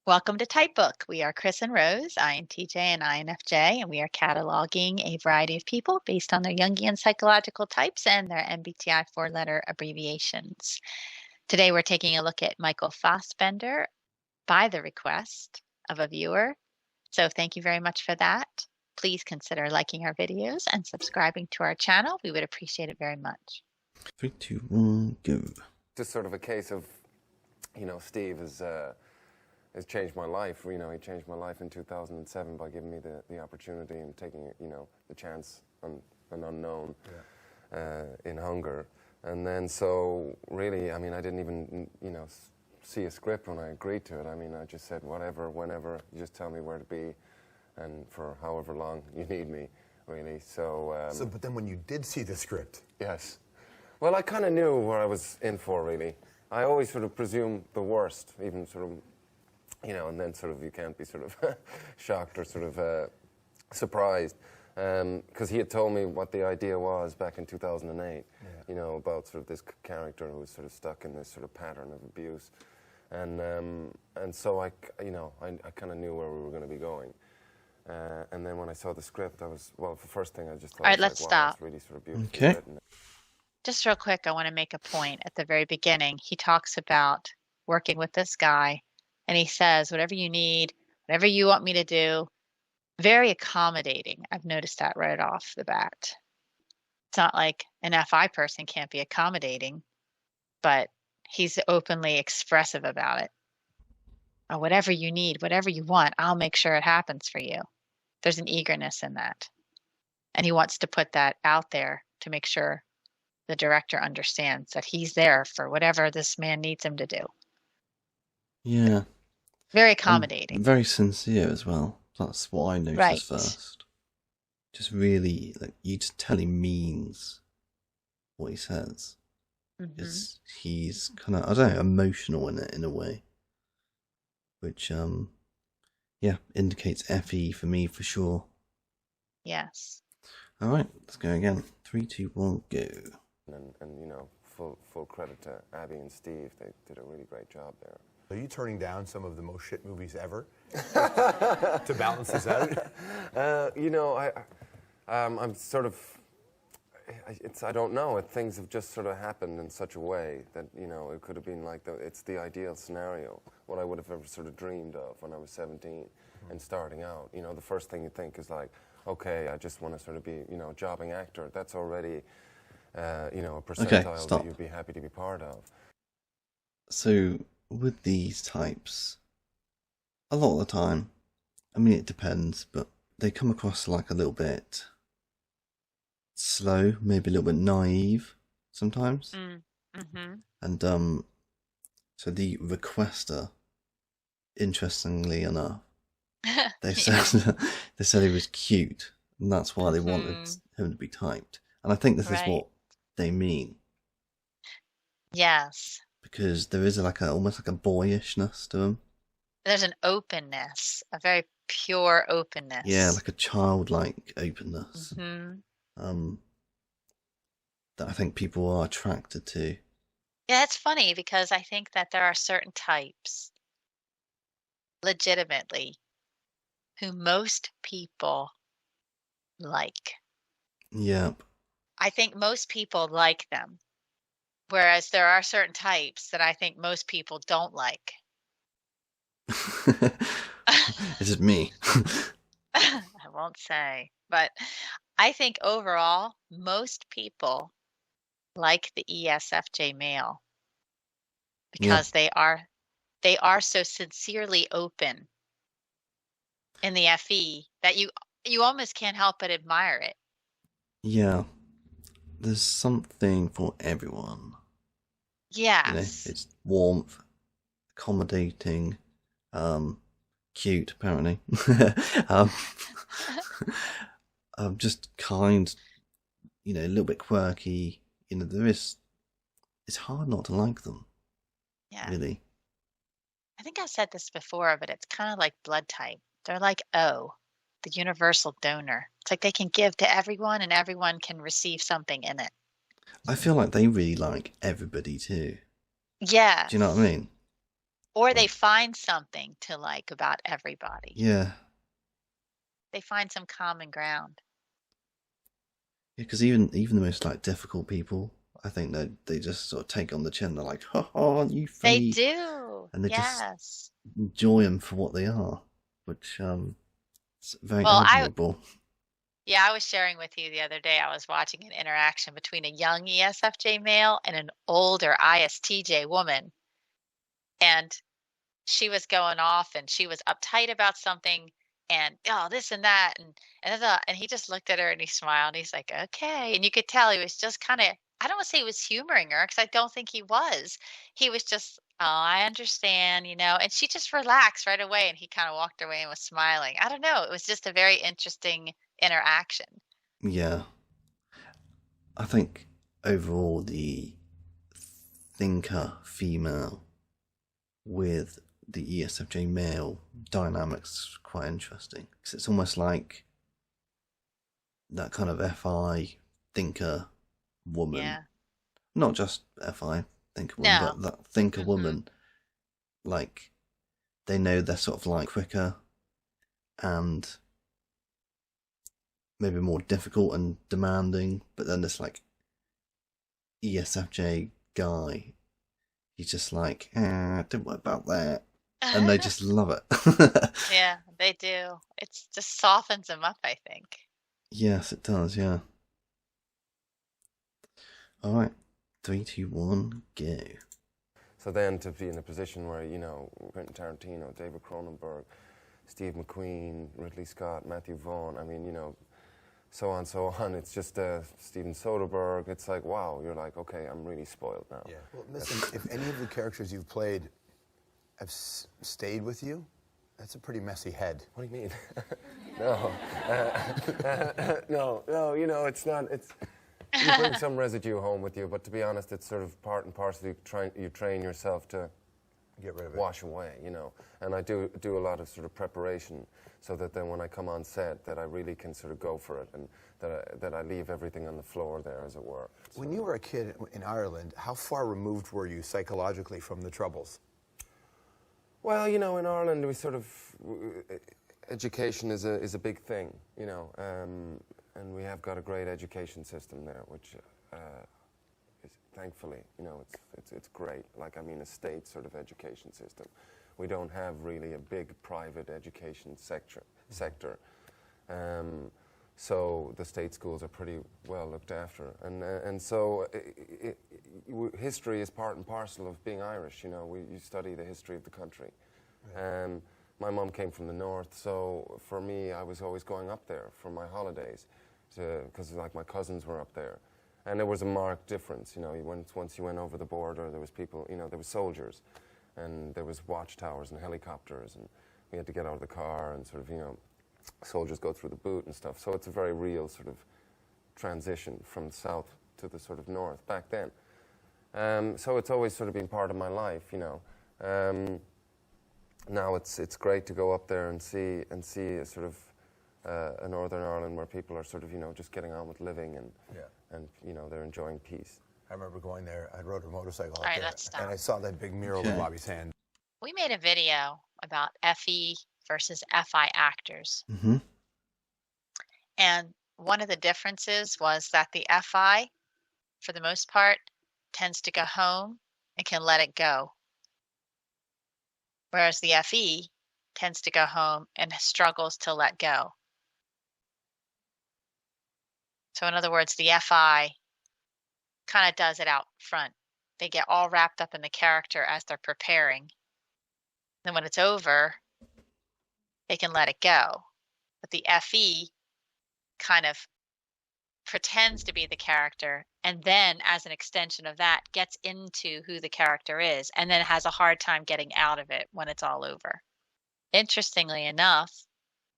Welcome to Typebook. We are Chris and Rose, INTJ and INFJ, and we are cataloging a variety of people based on their Jungian psychological types and their MBTI four-letter abbreviations. Today we're taking a look at Michael Fassbender by the request of a viewer. So thank you very much for that. Please consider liking our videos and subscribing to our channel. We would appreciate it very much. 3, 2, 1, go. Just sort of a case of, Steve has changed my life. He changed my life in 2007 by giving me the opportunity and taking, the chance on an unknown in hunger. And then so really, I didn't even, see a script when I agreed to it. I just said whatever, whenever, you just tell me where to be and for however long you need me, really. But then when you did see the script. Yes. Well, I kind of knew what I was in for, really. I always sort of presume the worst, even sort of, and then sort of you can't be sort of shocked or sort of surprised. Because he had told me what the idea was back in 2008, about sort of this character who was sort of stuck in this sort of pattern of abuse. And so I kind of knew where we were going to be going. And then when I saw the script, the first thing I just thought, All right, let's stop. It's really sort of beautiful. Okay. Just real quick, I want to make a point at the very beginning. He talks about working with this guy, and he says, whatever you need, whatever you want me to do, very accommodating. I've noticed that right off the bat. It's not like an FI person can't be accommodating, but he's openly expressive about it. Oh, whatever you need, whatever you want, I'll make sure it happens for you. There's an eagerness in that. And he wants to put that out there to make sure the director understands that he's there for whatever this man needs him to do. Yeah. Very accommodating. And very sincere as well. That's what I noticed first. Just really, like, you just tell he means what he says. Mm-hmm. He's kind of, I don't know, emotional in it in a way. Which, indicates FE for me for sure. Yes. All right, let's go again. 3, 2, 1, go. And full credit to Abby and Steve. They did a really great job there. Are you turning down some of the most shit movies ever to balance this out? I'm sort of, I don't know. Things have just sort of happened in such a way that, it could have been like, it's the ideal scenario, what I would have ever sort of dreamed of when I was 17 and starting out. The first thing you think is like, okay, I just want to sort of be, a jobbing actor. That's already, a percentile that you'd be happy to be part of. So with these types, a lot of the time, it depends, but they come across like a little bit slow, maybe a little bit naive sometimes. Mm-hmm. And so the requester, interestingly enough, they said he was cute, and that's why they wanted him to be typed. And I think this is what they mean. Yes. Because there is almost like a boyishness to him. There's an openness, a very pure openness. Yeah, like a childlike openness. Mm-hmm. That I think people are attracted to. Yeah, it's funny because I think that there are certain types, legitimately, who most people like. Yep. I think most people like them, whereas there are certain types that I think most people don't like. Is it me? I won't say, but I think overall, most people like the ESFJ male because they are so sincerely open in the FE that you almost can't help but admire it. Yeah. There's something for everyone. Yes. It's warmth, accommodating, cute apparently. Just kind, a little bit quirky. It's hard not to like them. Yeah. Really. I think I said this before, but it's kind of like blood type. They're like O, the universal donor. It's like they can give to everyone and everyone can receive something in it. I feel like they really like everybody too. Yeah. Do you know what I mean? Or they find something to like about everybody. Yeah. They find some common ground. Yeah, because even the most like difficult people, I think they just sort of take on the chin. They're like, "Ha ha, aren't you funny?" They do. And they yes. just enjoy them for what they are, which is very Well, admirable. I was sharing with you the other day. I was watching an interaction between a young ESFJ male and an older ISTJ woman, and she was going off and she was uptight about something and this and that and he just looked at her and he smiled and he's like, okay. And you could tell he was just kind of, I don't want to say he was humoring her because I don't think he was. He was just, oh, I understand, and she just relaxed right away and he kind of walked away and was smiling. I don't know. It was just a very interesting interaction. Yeah. I think overall the thinker female with the ESFJ male dynamics quite interesting because it's almost like that kind of FI thinker woman. Yeah. Not just FI thinker woman, but that thinker woman, like they know they're sort of like quicker and maybe more difficult and demanding, but then this like ESFJ guy, he's just like, don't worry about that. And they just love it. Yeah, they do. It just softens them up, I think. Yes, it does, yeah. All right, 3, 2, 1, go. So then to be in a position where, Quentin Tarantino, David Cronenberg, Steve McQueen, Ridley Scott, Matthew Vaughn, I mean, so on, so on. It's just Steven Soderbergh. It's like, wow, you're like, okay, I'm really spoiled now. Yeah. Well, listen, if any of the characters you've played have stayed with you, that's a pretty messy head. What do you mean? No. No, it's not. You bring some residue home with you, but to be honest, it's sort of part and parcel. You train yourself to get rid of it, wash away, And I do a lot of sort of preparation so that then when I come on set, that I really can sort of go for it and that I leave everything on the floor there, as it were. So, when you were a kid in Ireland, how far removed were you psychologically from the Troubles? Well, in Ireland, we sort of education is a big thing, and we have got a great education system there, which is thankfully, it's great. Like, I mean, a state sort of education system. We don't have really a big private education sector. So the state schools are pretty well looked after, and so history is part and parcel of being Irish. You study the history of the country. Right. My mum came from the north, so for me, I was always going up there for my holidays, because like my cousins were up there, and there was a marked difference. Once you went over the border, there was people. There was soldiers, and there was watchtowers and helicopters, and we had to get out of the car and sort of soldiers go through the boot and stuff. So it's a very real sort of transition from the south to the sort of north back then. So it's always sort of been part of my life, Now it's great to go up there and see a sort of a Northern Ireland where people are sort of just getting on with living and they're enjoying peace. I remember going there. I rode a motorcycle up All right, there, and I saw that big mural of Bobby's hand. We made a video about FE versus FI actors. Mm-hmm. And one of the differences was that the FI, for the most part, tends to go home and can let it go. Whereas the FE tends to go home and struggles to let go. So in other words, the FI kind of does it out front. They get all wrapped up in the character as they're preparing. Then when it's over, they can let it go. But the FE kind of pretends to be the character and then as an extension of that gets into who the character is and then has a hard time getting out of it when it's all over. Interestingly enough,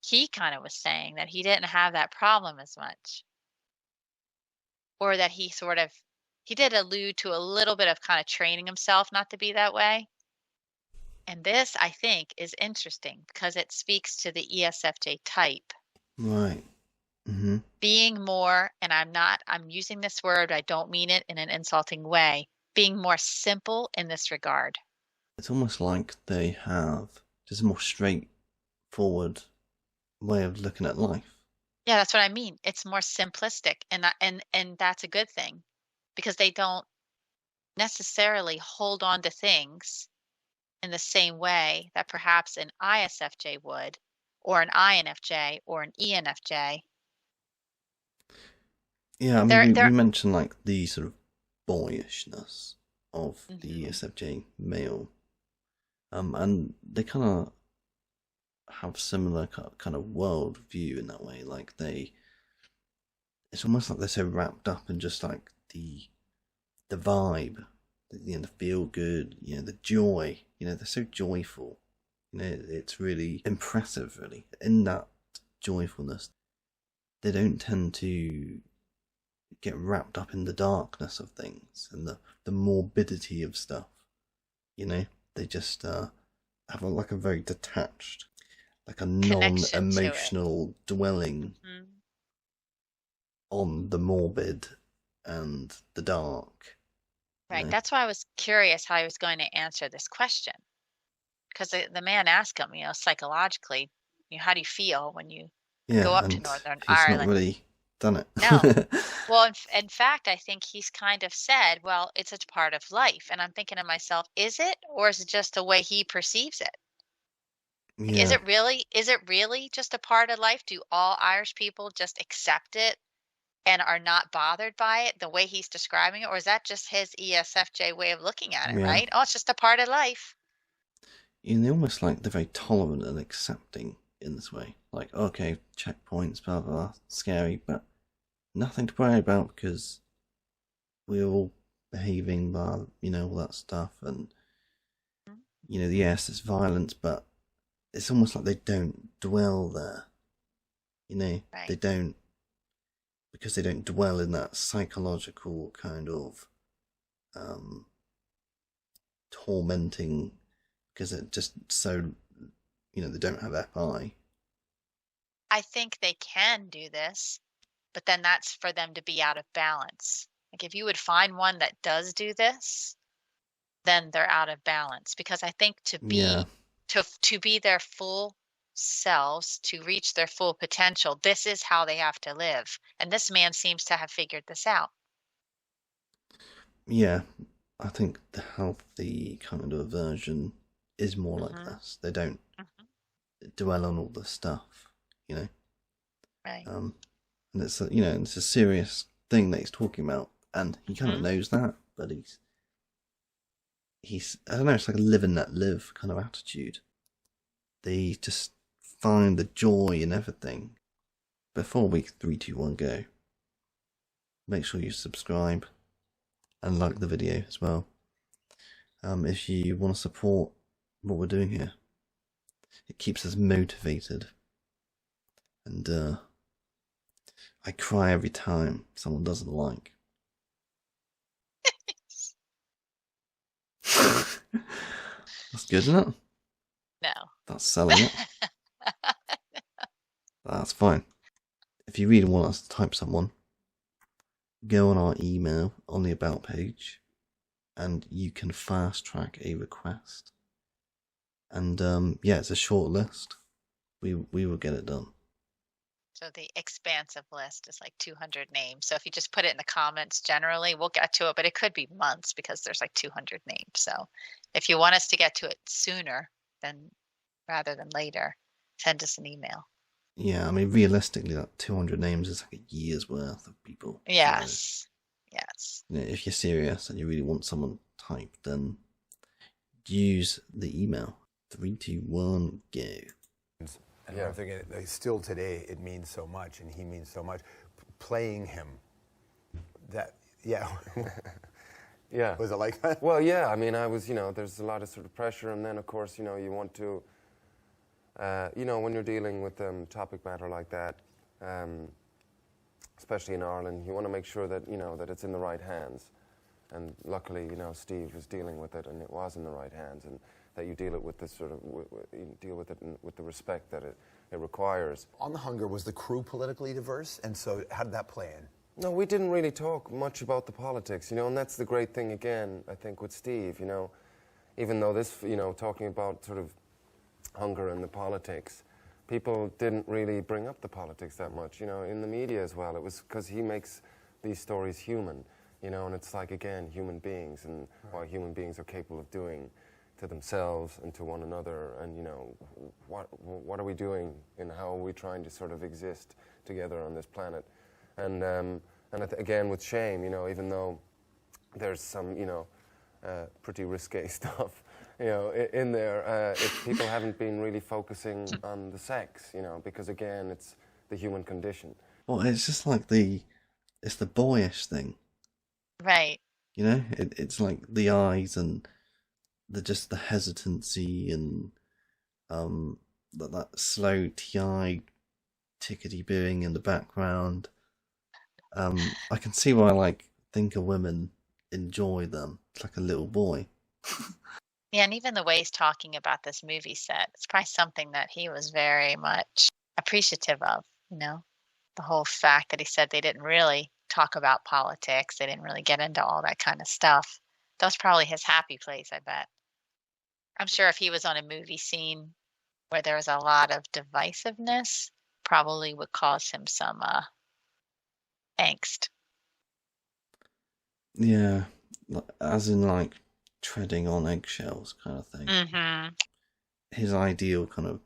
he kind of was saying that he didn't have that problem as much. Or that he did allude to a little bit of kind of training himself not to be that way. And this, I think, is interesting because it speaks to the ESFJ type. Right. Mm-hmm. Being more, and I'm using this word, I don't mean it in an insulting way, being more simple in this regard. it's almost like they have just a more straightforward way of looking at life. Yeah, that's what I mean. It's more simplistic, and that's a good thing, because they don't necessarily hold on to things in the same way that perhaps an ISFJ would, or an INFJ, or an ENFJ. Yeah, I mean, we mentioned like the sort of boyishness of the ESFJ male, and they kind of have similar kind of world view in that way. Like it's almost like they're so wrapped up in just like the vibe, the feel good, the joy. They're so joyful. It's really impressive, really. In that joyfulness, they don't tend to get wrapped up in the darkness of things and the morbidity of stuff. They just have like a very detached, like a non-emotional dwelling on the morbid and the dark. Right. That's why I was curious how he was going to answer this question, because the man asked him, psychologically, how do you feel when you go up to Northern Ireland? He's not really done it. No. Well, in fact, I think he's kind of said, well, it's a part of life. And I'm thinking to myself, is it, or is it just the way he perceives it? Like, Yeah. Is it really just a part of life? Do all Irish people just accept it and are not bothered by it the way he's describing it? Or is that just his ESFJ way of looking at it, right? Oh, it's just a part of life. They're almost like they're very tolerant and accepting in this way. Like, okay, checkpoints, blah, blah, blah, scary, but nothing to worry about because we're all behaving, blah, all that stuff. And, yes, it's violence, but it's almost like they don't dwell there. Right. They don't, because they don't dwell in that psychological kind of tormenting, because it's just so, they don't have FI. I think they can do this, but then that's for them to be out of balance. Like, if you would find one that does do this, then they're out of balance, because I think to be their full selves, to reach their full potential, this is how they have to live. And this man seems to have figured this out. Yeah, I think the healthy kind of version is more like this. They don't dwell on all the stuff, Right. And it's it's a serious thing that he's talking about, and he kind of knows that, but he's I don't know, it's like a live and let live kind of attitude. They just find the joy in everything. Before week 3, 2, 1 go, make sure you subscribe and like the video as well. If you want to support what we're doing here, it keeps us motivated. And I cry every time someone doesn't like. That's good, isn't it? No. That's selling it. That's fine. If you really want us to type someone, go on our email on the About page, and you can fast track a request. And it's a short list. We will get it done. So the expansive list is like 200 names. So if you just put it in the comments, generally we'll get to it, but it could be months because there's like 200 names. So if you want us to get to it sooner rather than later, send us an email. Yeah, I mean, realistically, that 200 names is like a year's worth of people. Yes. So, if you're serious and you really want someone typed, then use the email. 3, 2, 1, go. And I'm thinking, still today, it means so much, and he means so much. Playing him, yeah. Was it like that? Well, yeah. I mean, I was, there's a lot of sort of pressure, and then, of course, you want to, when you're dealing with topic matter like that, especially in Ireland, you want to make sure that, that it's in the right hands. And luckily, Steve was dealing with it, and it was in the right hands, and that you deal it with this sort of deal with it with the respect that it requires. On The Hunger, was the crew politically diverse, and so how did that play in? No, we didn't really talk much about the politics, and that's the great thing again, I think, with Steve. even though this, talking about sort of hunger and the politics, people didn't really bring up the politics that much, in the media as well. It was because he makes these stories human, and it's like, again, human beings and what human beings are capable of doing to themselves and to one another, and, what are we doing and how are we trying to sort of exist together on this planet. And again, with shame, even though there's some, pretty risque stuff, in there, if people haven't been really focusing on the sex, because again, it's the human condition. Well, it's just like it's the boyish thing. Right. It's like the eyes and just the hesitancy and that slow TI tickety booing in the background. I can see why like thinker women enjoy them. It's like a little boy. Yeah, and even the way he's talking about this movie set, it's probably something that he was very much appreciative of, the whole fact that he said they didn't really talk about politics. They didn't really get into all that kind of stuff. That was probably his happy place, I bet. I'm sure if he was on a movie scene where there was a lot of divisiveness, probably would cause him some angst. Yeah, as in like treading on eggshells kind of thing. Mm-hmm. His ideal kind of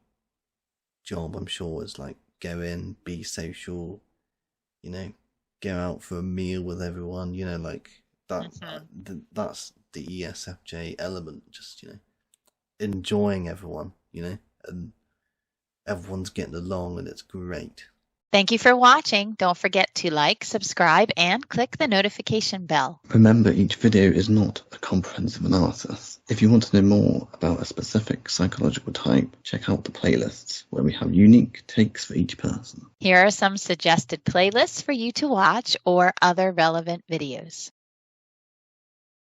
job, I'm sure, is like go in, be social, go out for a meal with everyone, like that. Mm-hmm. That's the ESFJ element, just enjoying everyone, and everyone's getting along, and it's great. Thank you for watching. Don't forget to like, subscribe, and click the notification bell. Remember, each video is not a comprehensive analysis. If you want to know more about a specific psychological type, check out the playlists, where we have unique takes for each person. Here are some suggested playlists for you to watch or other relevant videos.